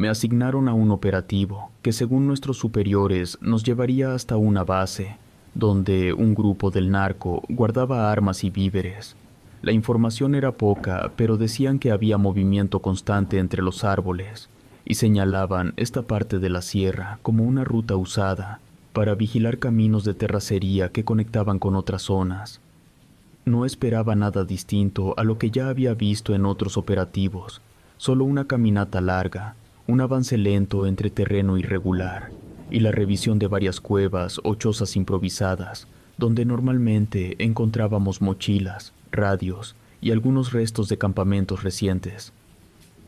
Me asignaron a un operativo que, según nuestros superiores, nos llevaría hasta una base, donde un grupo del narco guardaba armas y víveres. La información era poca, pero decían que había movimiento constante entre los árboles, y señalaban esta parte de la sierra como una ruta usada para vigilar caminos de terracería que conectaban con otras zonas. No esperaba nada distinto a lo que ya había visto en otros operativos, solo una caminata larga, un avance lento entre terreno irregular, y la revisión de varias cuevas o chozas improvisadas, donde normalmente encontrábamos mochilas, radios y algunos restos de campamentos recientes.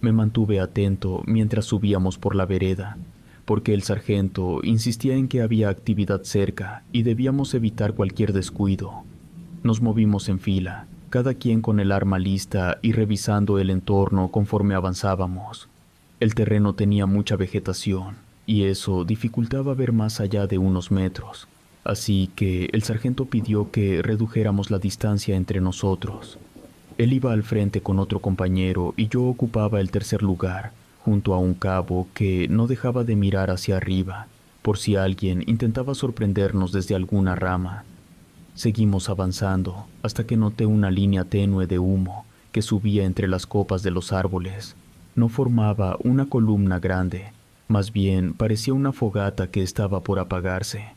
Me mantuve atento mientras subíamos por la vereda, porque el sargento insistía en que había actividad cerca y debíamos evitar cualquier descuido. Nos movimos en fila, cada quien con el arma lista y revisando el entorno conforme avanzábamos. El terreno tenía mucha vegetación, y eso dificultaba ver más allá de unos metros, así que el sargento pidió que redujéramos la distancia entre nosotros. Él iba al frente con otro compañero y yo ocupaba el tercer lugar, junto a un cabo que no dejaba de mirar hacia arriba, por si alguien intentaba sorprendernos desde alguna rama. Seguimos avanzando hasta que noté una línea tenue de humo que subía entre las copas de los árboles. No formaba una columna grande, más bien parecía una fogata que estaba por apagarse.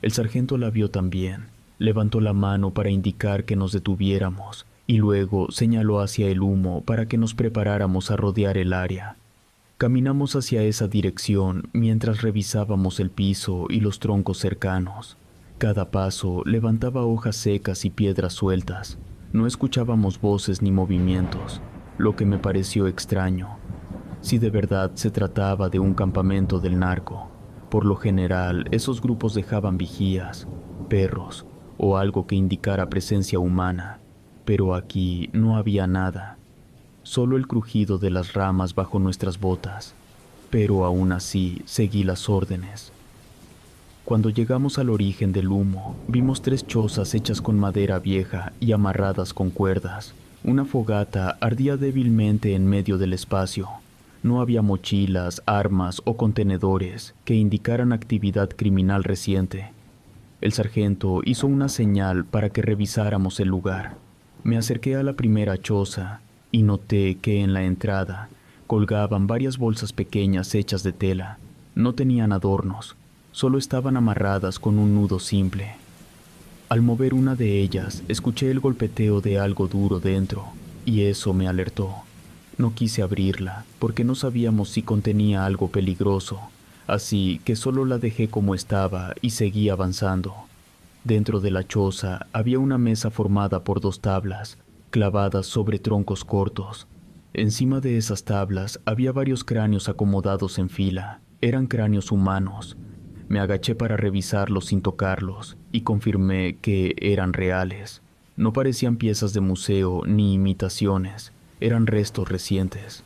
El sargento la vio también, levantó la mano para indicar que nos detuviéramos y luego señaló hacia el humo para que nos preparáramos a rodear el área. Caminamos hacia esa dirección mientras revisábamos el piso y los troncos cercanos. Cada paso levantaba hojas secas y piedras sueltas. No escuchábamos voces ni movimientos, lo que me pareció extraño. Si de verdad se trataba de un campamento del narco, por lo general esos grupos dejaban vigías, perros o algo que indicara presencia humana, pero aquí no había nada, solo el crujido de las ramas bajo nuestras botas, pero aún así seguí las órdenes. Cuando llegamos al origen del humo, vimos 3 chozas hechas con madera vieja y amarradas con cuerdas. Una fogata ardía débilmente en medio del espacio. No había mochilas, armas o contenedores que indicaran actividad criminal reciente. El sargento hizo una señal para que revisáramos el lugar. Me acerqué a la primera choza y noté que en la entrada colgaban varias bolsas pequeñas hechas de tela. No tenían adornos. Solo estaban amarradas con un nudo simple. Al mover una de ellas, escuché el golpeteo de algo duro dentro, y eso me alertó. No quise abrirla, porque no sabíamos si contenía algo peligroso, así que solo la dejé como estaba y seguí avanzando. Dentro de la choza había una mesa formada por 2 tablas, clavadas sobre troncos cortos. Encima de esas tablas había varios cráneos acomodados en fila. Eran cráneos humanos. Me agaché para revisarlos sin tocarlos y confirmé que eran reales. No parecían piezas de museo ni imitaciones, eran restos recientes.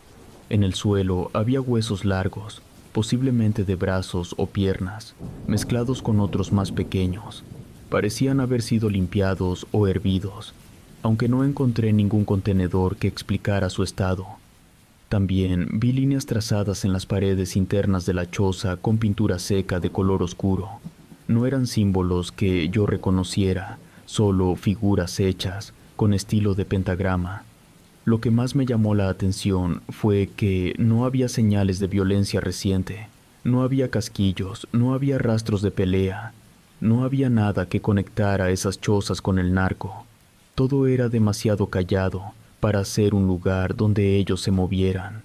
En el suelo había huesos largos, posiblemente de brazos o piernas, mezclados con otros más pequeños. Parecían haber sido limpiados o hervidos, aunque no encontré ningún contenedor que explicara su estado. También vi líneas trazadas en las paredes internas de la choza con pintura seca de color oscuro. No eran símbolos que yo reconociera, solo figuras hechas, con estilo de pentagrama. Lo que más me llamó la atención fue que no había señales de violencia reciente. No había casquillos, no había rastros de pelea. No había nada que conectara esas chozas con el narco. Todo era demasiado callado para ser un lugar donde ellos se movieran.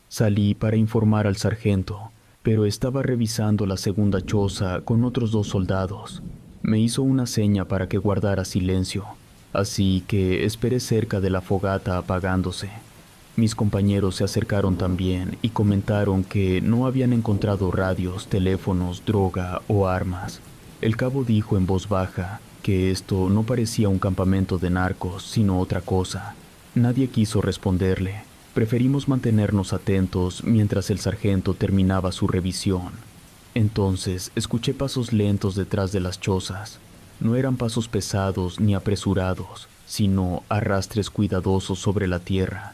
Salí para informar al sargento, pero estaba revisando la segunda choza con otros 2 soldados. Me hizo una seña para que guardara silencio, así que esperé cerca de la fogata apagándose. Mis compañeros se acercaron también y comentaron que no habían encontrado radios, teléfonos, droga o armas. El cabo dijo en voz baja que esto no parecía un campamento de narcos, sino otra cosa. Nadie quiso responderle. Preferimos mantenernos atentos mientras el sargento terminaba su revisión. Entonces escuché pasos lentos detrás de las chozas. No eran pasos pesados ni apresurados, sino arrastres cuidadosos sobre la tierra.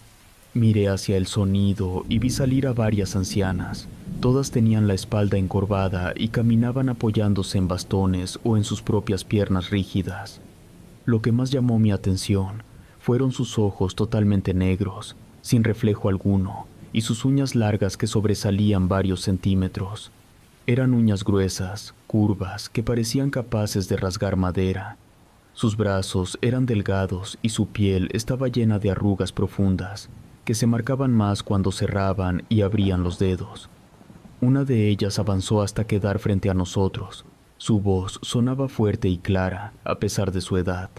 Miré hacia el sonido y vi salir a varias ancianas. Todas tenían la espalda encorvada y caminaban apoyándose en bastones o en sus propias piernas rígidas. Lo que más llamó mi atención fueron sus ojos totalmente negros, sin reflejo alguno, y sus uñas largas que sobresalían varios centímetros. Eran uñas gruesas, curvas, que parecían capaces de rasgar madera. Sus brazos eran delgados y su piel estaba llena de arrugas profundas, que se marcaban más cuando cerraban y abrían los dedos. Una de ellas avanzó hasta quedar frente a nosotros. Su voz sonaba fuerte y clara, a pesar de su edad.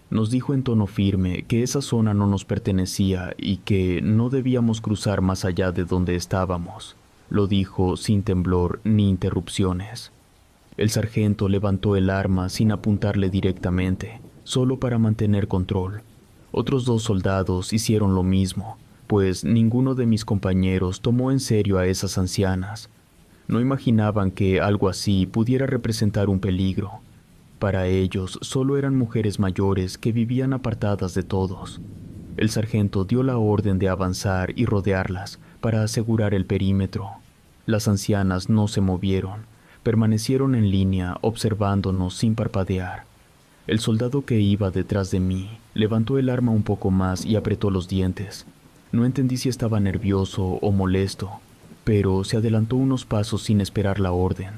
Nos dijo en tono firme que esa zona no nos pertenecía y que no debíamos cruzar más allá de donde estábamos. Lo dijo sin temblor ni interrupciones. El sargento levantó el arma sin apuntarle directamente, solo para mantener control. Otros 2 soldados hicieron lo mismo, pues ninguno de mis compañeros tomó en serio a esas ancianas. No imaginaban que algo así pudiera representar un peligro. Para ellos solo eran mujeres mayores que vivían apartadas de todos. El sargento dio la orden de avanzar y rodearlas para asegurar el perímetro. Las ancianas no se movieron, permanecieron en línea observándonos sin parpadear. El soldado que iba detrás de mí levantó el arma un poco más y apretó los dientes. No entendí si estaba nervioso o molesto, pero se adelantó unos pasos sin esperar la orden.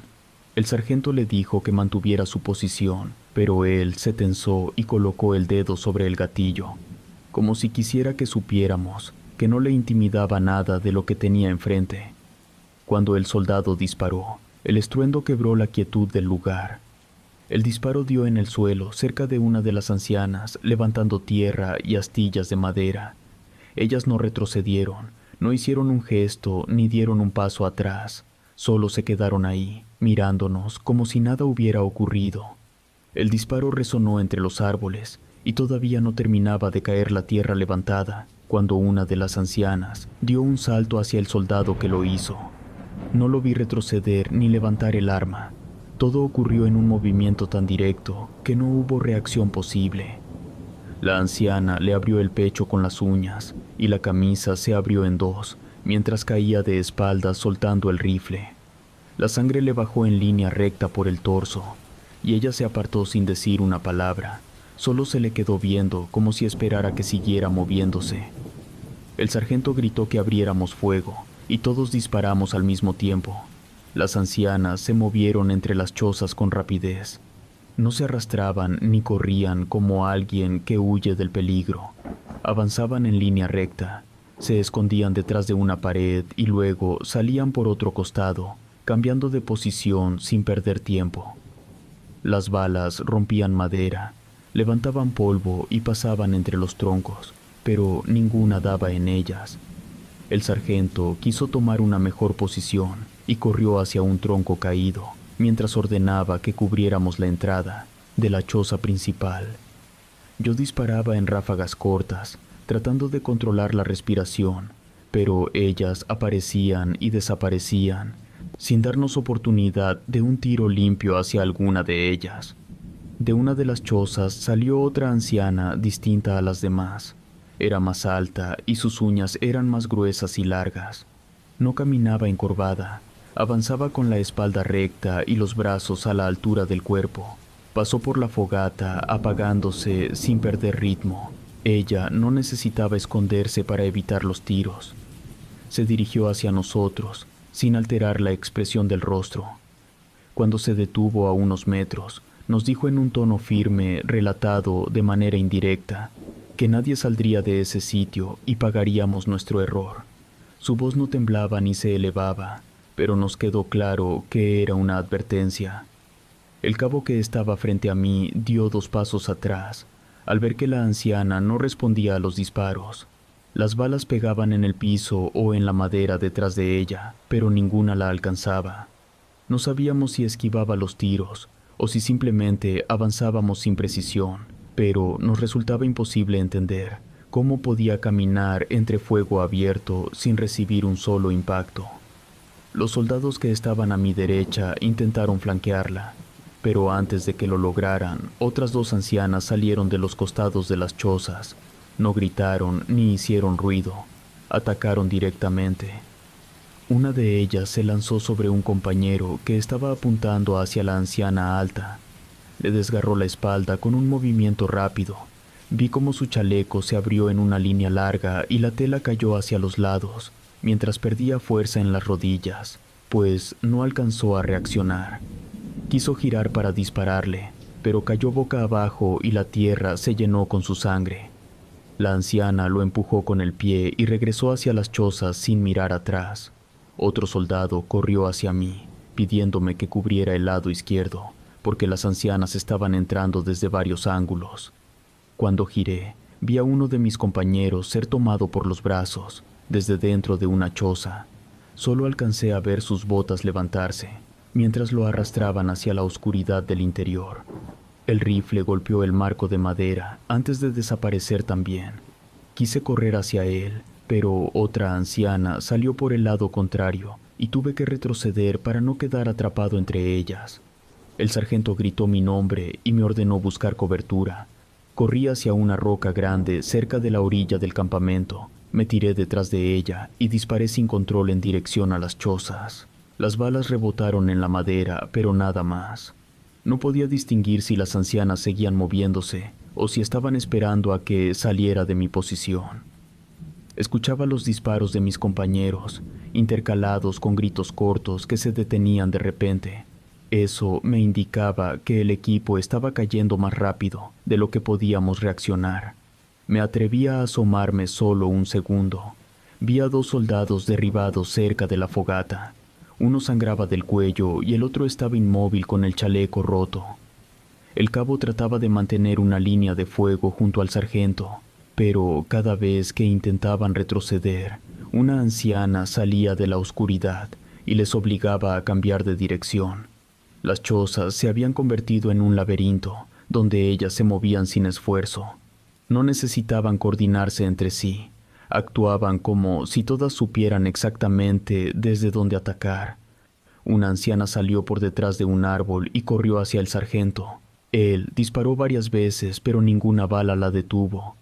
El sargento le dijo que mantuviera su posición, pero él se tensó y colocó el dedo sobre el gatillo, como si quisiera que supiéramos que no le intimidaba nada de lo que tenía enfrente. Cuando el soldado disparó, el estruendo quebró la quietud del lugar. El disparo dio en el suelo cerca de una de las ancianas, levantando tierra y astillas de madera. Ellas no retrocedieron, no hicieron un gesto ni dieron un paso atrás, solo se quedaron ahí, mirándonos como si nada hubiera ocurrido. El disparo resonó entre los árboles y todavía no terminaba de caer la tierra levantada, cuando una de las ancianas dio un salto hacia el soldado que lo hizo. No lo vi retroceder ni levantar el arma. Todo ocurrió en un movimiento tan directo que no hubo reacción posible. La anciana le abrió el pecho con las uñas y la camisa se abrió en 2, mientras caía de espaldas soltando el rifle. La sangre le bajó en línea recta por el torso y ella se apartó sin decir una palabra. Solo se le quedó viendo como si esperara que siguiera moviéndose. El sargento gritó que abriéramos fuego y todos disparamos al mismo tiempo. Las ancianas se movieron entre las chozas con rapidez. No se arrastraban ni corrían como alguien que huye del peligro. Avanzaban en línea recta, se escondían detrás de una pared y luego salían por otro costado, cambiando de posición sin perder tiempo. Las balas rompían madera, levantaban polvo y pasaban entre los troncos, pero ninguna daba en ellas. El sargento quiso tomar una mejor posición y corrió hacia un tronco caído, mientras ordenaba que cubriéramos la entrada de la choza principal. Yo disparaba en ráfagas cortas, tratando de controlar la respiración, pero ellas aparecían y desaparecían, sin darnos oportunidad de un tiro limpio hacia alguna de ellas. De una de las chozas salió otra anciana distinta a las demás. Era más alta y sus uñas eran más gruesas y largas. No caminaba encorvada. Avanzaba con la espalda recta y los brazos a la altura del cuerpo. Pasó por la fogata, apagándose sin perder ritmo. Ella no necesitaba esconderse para evitar los tiros. Se dirigió hacia nosotros, sin alterar la expresión del rostro. Cuando se detuvo a unos metros, nos dijo en un tono firme, relatado de manera indirecta, que nadie saldría de ese sitio y pagaríamos nuestro error. Su voz no temblaba ni se elevaba, pero nos quedó claro que era una advertencia. El cabo que estaba frente a mí dio 2 pasos atrás, al ver que la anciana no respondía a los disparos. Las balas pegaban en el piso o en la madera detrás de ella, pero ninguna la alcanzaba. No sabíamos si esquivaba los tiros o si simplemente avanzábamos sin precisión, pero nos resultaba imposible entender cómo podía caminar entre fuego abierto sin recibir un solo impacto. Los soldados que estaban a mi derecha intentaron flanquearla, pero antes de que lo lograran, otras 2 ancianas salieron de los costados de las chozas. No gritaron ni hicieron ruido. Atacaron directamente. Una de ellas se lanzó sobre un compañero que estaba apuntando hacia la anciana alta. Le desgarró la espalda con un movimiento rápido. Vi cómo su chaleco se abrió en una línea larga y la tela cayó hacia los lados, mientras perdía fuerza en las rodillas, pues no alcanzó a reaccionar. Quiso girar para dispararle, pero cayó boca abajo y la tierra se llenó con su sangre. La anciana lo empujó con el pie y regresó hacia las chozas sin mirar atrás. Otro soldado corrió hacia mí, pidiéndome que cubriera el lado izquierdo, porque las ancianas estaban entrando desde varios ángulos. Cuando giré, vi a uno de mis compañeros ser tomado por los brazos, desde dentro de una choza. Solo alcancé a ver sus botas levantarse, mientras lo arrastraban hacia la oscuridad del interior. El rifle golpeó el marco de madera antes de desaparecer también. Quise correr hacia él, pero otra anciana salió por el lado contrario y tuve que retroceder para no quedar atrapado entre ellas. El sargento gritó mi nombre y me ordenó buscar cobertura. Corrí hacia una roca grande cerca de la orilla del campamento. Me tiré detrás de ella y disparé sin control en dirección a las chozas. Las balas rebotaron en la madera, pero nada más. No podía distinguir si las ancianas seguían moviéndose o si estaban esperando a que saliera de mi posición. Escuchaba los disparos de mis compañeros, intercalados con gritos cortos que se detenían de repente. Eso me indicaba que el equipo estaba cayendo más rápido de lo que podíamos reaccionar. Me atreví a asomarme solo un segundo. Vi a 2 soldados derribados cerca de la fogata. Uno sangraba del cuello y el otro estaba inmóvil con el chaleco roto. El cabo trataba de mantener una línea de fuego junto al sargento, pero cada vez que intentaban retroceder, una anciana salía de la oscuridad y les obligaba a cambiar de dirección. Las chozas se habían convertido en un laberinto, donde ellas se movían sin esfuerzo. No necesitaban coordinarse entre sí. Actuaban como si todas supieran exactamente desde dónde atacar. Una anciana salió por detrás de un árbol y corrió hacia el sargento. Él disparó varias veces, pero ninguna bala la detuvo.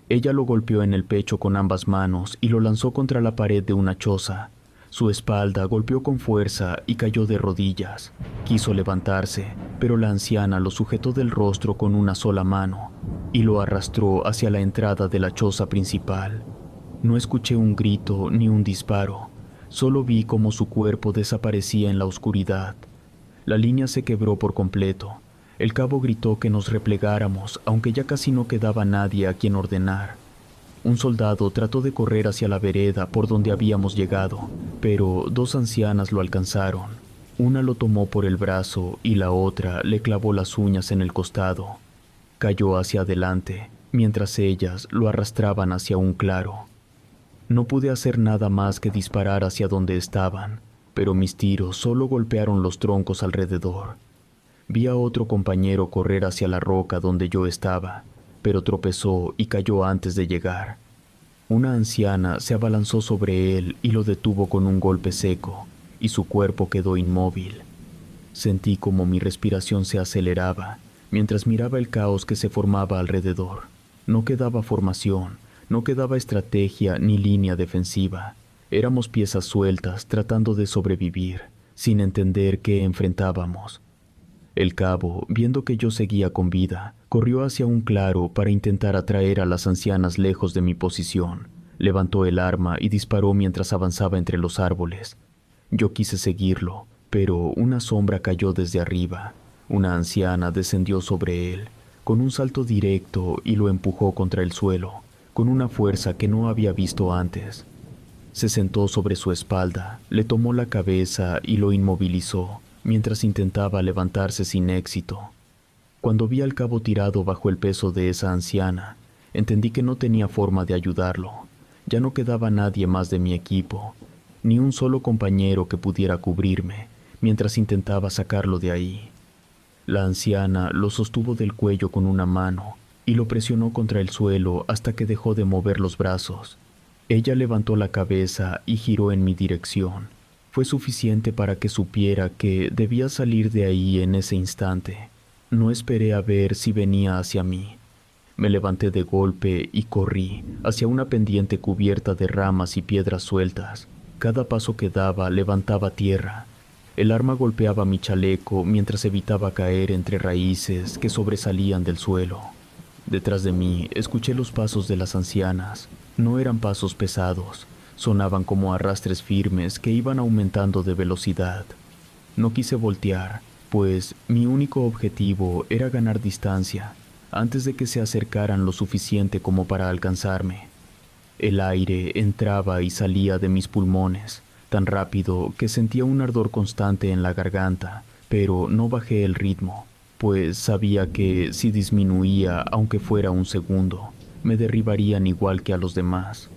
Ella lo golpeó en el pecho con ambas manos y lo lanzó contra la pared de una choza. Su espalda golpeó con fuerza y cayó de rodillas. Quiso levantarse, pero la anciana lo sujetó del rostro con una sola mano y lo arrastró hacia la entrada de la choza principal. No escuché un grito ni un disparo, solo vi cómo su cuerpo desaparecía en la oscuridad. La línea se quebró por completo. El cabo gritó que nos replegáramos, aunque ya casi no quedaba nadie a quien ordenar. Un soldado trató de correr hacia la vereda por donde habíamos llegado, pero 2 ancianas lo alcanzaron. Una lo tomó por el brazo y la otra le clavó las uñas en el costado. Cayó hacia adelante, mientras ellas lo arrastraban hacia un claro. No pude hacer nada más que disparar hacia donde estaban, pero mis tiros solo golpearon los troncos alrededor. Vi a otro compañero correr hacia la roca donde yo estaba, pero tropezó y cayó antes de llegar. Una anciana se abalanzó sobre él y lo detuvo con un golpe seco, y su cuerpo quedó inmóvil. Sentí como mi respiración se aceleraba, mientras miraba el caos que se formaba alrededor. No quedaba formación, no quedaba estrategia ni línea defensiva. Éramos piezas sueltas tratando de sobrevivir, sin entender qué enfrentábamos. El cabo, viendo que yo seguía con vida, corrió hacia un claro para intentar atraer a las ancianas lejos de mi posición. Levantó el arma y disparó mientras avanzaba entre los árboles. Yo quise seguirlo, pero una sombra cayó desde arriba. Una anciana descendió sobre él, con un salto directo y lo empujó contra el suelo, con una fuerza que no había visto antes. Se sentó sobre su espalda, le tomó la cabeza y lo inmovilizó, mientras intentaba levantarse sin éxito. Cuando vi al cabo tirado bajo el peso de esa anciana, entendí que no tenía forma de ayudarlo. Ya no quedaba nadie más de mi equipo, ni un solo compañero que pudiera cubrirme, mientras intentaba sacarlo de ahí. La anciana lo sostuvo del cuello con una mano y lo presionó contra el suelo hasta que dejó de mover los brazos. Ella levantó la cabeza y giró en mi dirección. Fue suficiente para que supiera que debía salir de ahí en ese instante. No esperé a ver si venía hacia mí. Me levanté de golpe y corrí hacia una pendiente cubierta de ramas y piedras sueltas. Cada paso que daba levantaba tierra. El arma golpeaba mi chaleco mientras evitaba caer entre raíces que sobresalían del suelo. Detrás de mí escuché los pasos de las ancianas. No eran pasos pesados, sonaban como arrastres firmes que iban aumentando de velocidad. No quise voltear, pues mi único objetivo era ganar distancia antes de que se acercaran lo suficiente como para alcanzarme. El aire entraba y salía de mis pulmones, tan rápido que sentía un ardor constante en la garganta, pero no bajé el ritmo, pues sabía que si disminuía, aunque fuera un segundo, me derribarían igual que a los demás.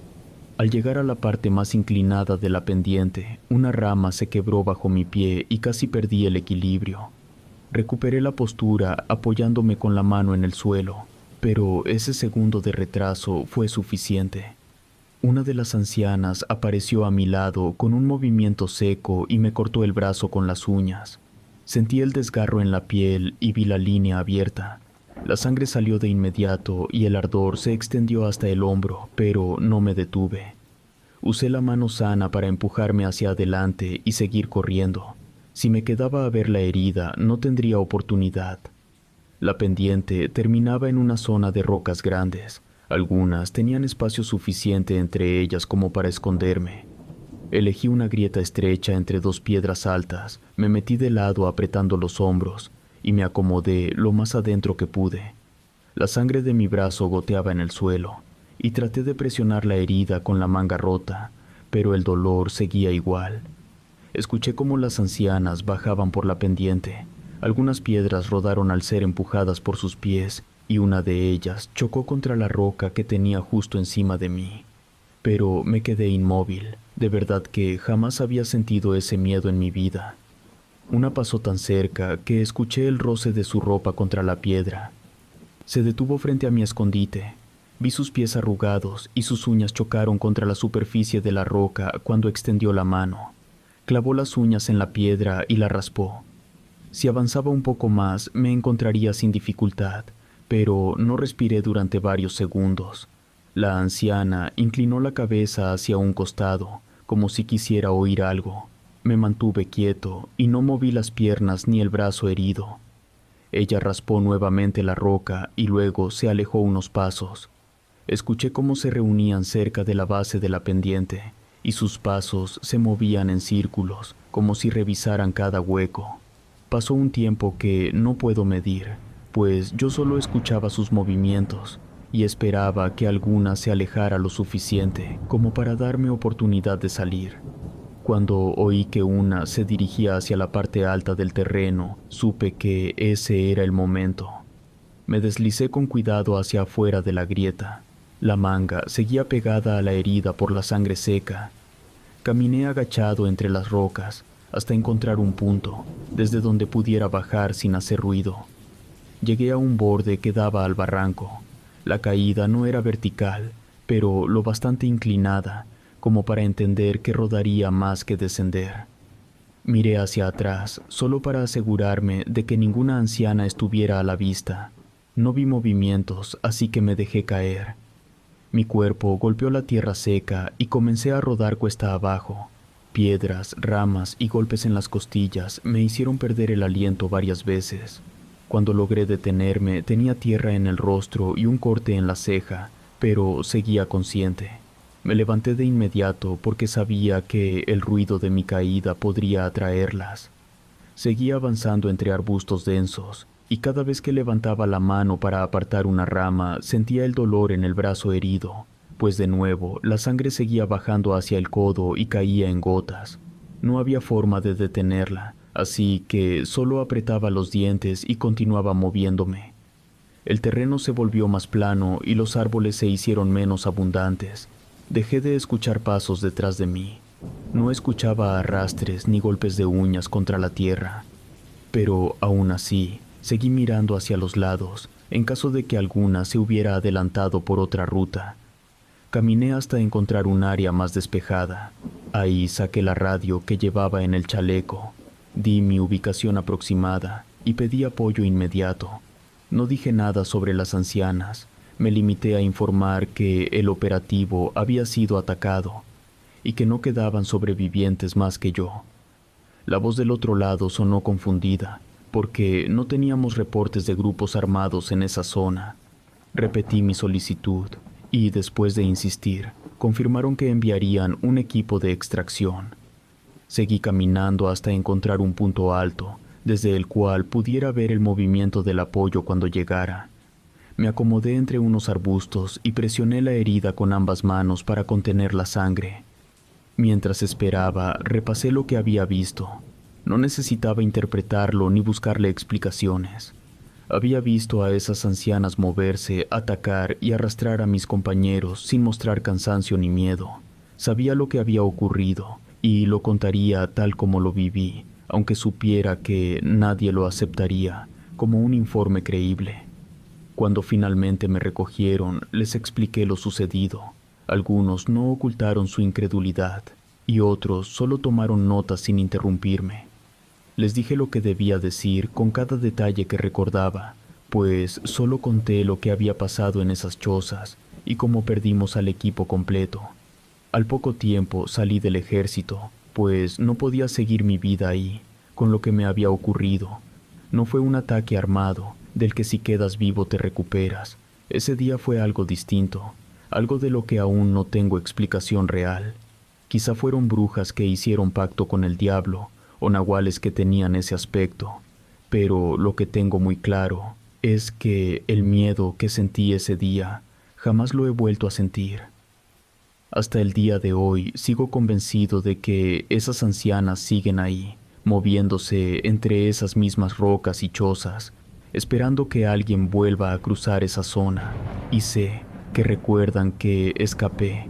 Al llegar a la parte más inclinada de la pendiente, una rama se quebró bajo mi pie y casi perdí el equilibrio. Recuperé la postura apoyándome con la mano en el suelo, pero ese segundo de retraso fue suficiente. Una de las ancianas apareció a mi lado con un movimiento seco y me cortó el brazo con las uñas. Sentí el desgarro en la piel y vi la línea abierta. La sangre salió de inmediato y el ardor se extendió hasta el hombro, pero no me detuve. Usé la mano sana para empujarme hacia adelante y seguir corriendo. Si me quedaba a ver la herida, no tendría oportunidad. La pendiente terminaba en una zona de rocas grandes. Algunas tenían espacio suficiente entre ellas como para esconderme. Elegí una grieta estrecha entre dos piedras altas, me metí de lado apretando los hombros y me acomodé lo más adentro que pude. La sangre de mi brazo goteaba en el suelo y traté de presionar la herida con la manga rota, pero el dolor seguía igual. Escuché cómo las ancianas bajaban por la pendiente. Algunas piedras rodaron al ser empujadas por sus pies y una de ellas chocó contra la roca que tenía justo encima de mí. Pero me quedé inmóvil. De verdad que jamás había sentido ese miedo en mi vida. Una pasó tan cerca que escuché el roce de su ropa contra la piedra. Se detuvo frente a mi escondite. Vi sus pies arrugados y sus uñas chocaron contra la superficie de la roca cuando extendió la mano. Clavó las uñas en la piedra y la raspó. Si avanzaba un poco más, me encontraría sin dificultad, pero no respiré durante varios segundos. La anciana inclinó la cabeza hacia un costado, como si quisiera oír algo. Me mantuve quieto y no moví las piernas ni el brazo herido. Ella raspó nuevamente la roca y luego se alejó unos pasos. Escuché cómo se reunían cerca de la base de la pendiente, y sus pasos se movían en círculos, como si revisaran cada hueco. Pasó un tiempo que no puedo medir, pues yo solo escuchaba sus movimientos y esperaba que alguna se alejara lo suficiente como para darme oportunidad de salir. Cuando oí que una se dirigía hacia la parte alta del terreno, supe que ese era el momento. Me deslicé con cuidado hacia afuera de la grieta. La manga seguía pegada a la herida por la sangre seca. Caminé agachado entre las rocas hasta encontrar un punto desde donde pudiera bajar sin hacer ruido. Llegué a un borde que daba al barranco. La caída no era vertical, pero lo bastante inclinada como para entender que rodaría más que descender. Miré hacia atrás solo para asegurarme de que ninguna anciana estuviera a la vista. No vi movimientos, así que me dejé caer. Mi cuerpo golpeó la tierra seca y comencé a rodar cuesta abajo. Piedras, ramas y golpes en las costillas me hicieron perder el aliento varias veces. Cuando logré detenerme, tenía tierra en el rostro y un corte en la ceja, pero seguía consciente. Me levanté de inmediato porque sabía que el ruido de mi caída podría atraerlas. Seguí avanzando entre arbustos densos, y cada vez que levantaba la mano para apartar una rama, sentía el dolor en el brazo herido, pues de nuevo la sangre seguía bajando hacia el codo y caía en gotas. No había forma de detenerla, así que solo apretaba los dientes y continuaba moviéndome. El terreno se volvió más plano y los árboles se hicieron menos abundantes. Dejé de escuchar pasos detrás de mí. No escuchaba arrastres ni golpes de uñas contra la tierra. Pero aún así, seguí mirando hacia los lados, en caso de que alguna se hubiera adelantado por otra ruta. Caminé hasta encontrar un área más despejada. Ahí saqué la radio que llevaba en el chaleco. Di mi ubicación aproximada y pedí apoyo inmediato. No dije nada sobre las ancianas, Me limité a informar que el operativo había sido atacado y que no quedaban sobrevivientes más que yo. La voz del otro lado sonó confundida, porque no teníamos reportes de grupos armados en esa zona. Repetí mi solicitud y, después de insistir, confirmaron que enviarían un equipo de extracción. Seguí caminando hasta encontrar un punto alto, desde el cual pudiera ver el movimiento del apoyo cuando llegara. Me acomodé entre unos arbustos y presioné la herida con ambas manos para contener la sangre. Mientras esperaba, repasé lo que había visto. No necesitaba interpretarlo ni buscarle explicaciones. Había visto a esas ancianas moverse, atacar y arrastrar a mis compañeros sin mostrar cansancio ni miedo. Sabía lo que había ocurrido y lo contaría tal como lo viví, aunque supiera que nadie lo aceptaría como un informe creíble. Cuando finalmente me recogieron, les expliqué lo sucedido. Algunos no ocultaron su incredulidad y otros solo tomaron notas sin interrumpirme. Les dije lo que debía decir con cada detalle que recordaba, pues solo conté lo que había pasado en esas chozas y cómo perdimos al equipo completo. Al poco tiempo salí del ejército, pues no podía seguir mi vida ahí, con lo que me había ocurrido. No fue un ataque armado, del que si quedas vivo te recuperas. Ese día fue algo distinto, algo de lo que aún no tengo explicación real. Quizá fueron brujas que hicieron pacto con el diablo, o nahuales que tenían ese aspecto, pero lo que tengo muy claro es que el miedo que sentí ese día jamás lo he vuelto a sentir. Hasta el día de hoy sigo convencido de que esas ancianas siguen ahí, moviéndose entre esas mismas rocas y chozas, esperando que alguien vuelva a cruzar esa zona, y sé que recuerdan que escapé